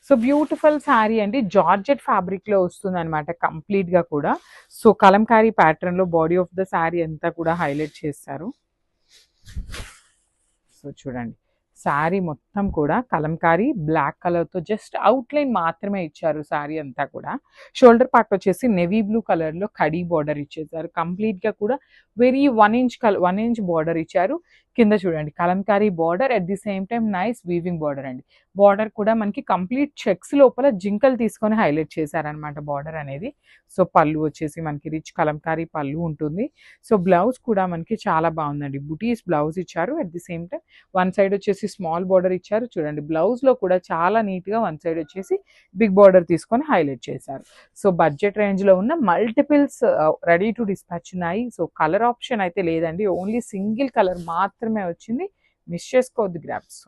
So beautiful sari అండి, georgette fabric లో వస్తుంది అనమాట కంప్లీట్ గా కూడా. సో కలంకారీ ప్యాటర్న్ లో బాడీ ఆఫ్ ద శారీ అంతా కూడా హైలైట్ చేస్తారు. సో చూడండి, శారీ మొత్తం కూడా కలంకారీ బ్లాక్ కలర్ తో జస్ట్ అవుట్ లైన్ మాత్రమే ఇచ్చారు శారీ అంతా కూడా. షోల్డర్ పార్ట్ వచ్చేసి నెవీ బ్లూ కలర్ లో కడీ బార్డర్ ఇచ్చేసారు కంప్లీట్ గా కూడా. వెరీ 1 ఇంచ్ బార్డర్ ఇచ్చారు. కింద చూడండి Kalamkari border, at the same time nice weaving border అండి. బార్డర్ కూడా మనకి కంప్లీట్ చెక్స్ లోపల జింకలు తీసుకొని హైలైట్ చేశారనమాట బార్డర్ అనేది. సో పళ్ళు వచ్చేసి మనకి రిచ్ కలంకారీ పళ్ళు ఉంటుంది. సో బ్లౌజ్ కూడా మనకి చాలా బాగుందండి, బుటీస్ బ్లౌజ్ ఇచ్చారు. At the same time one side వచ్చేసి స్మాల్ బార్డర్ ఇచ్చారు. చూడండి బ్లౌజ్ లో కూడా చాలా నీట్ గా వన్ సైడ్ వచ్చేసి బిగ్ బార్డర్ తీసుకొని హైలైట్ చేశారు. సో బడ్జెట్ రేంజ్ లో ఉన్న మల్టిపుల్స్ రెడీ టు డిస్పాచ్ ఉన్నాయి. సో కలర్ ఆప్షన్ అయితే లేదండి, ఓన్లీ సింగిల్ కలర్ మాత్రమే వచ్చింది. మిస్ చేసుకోవద్దు గ్రాప్స్.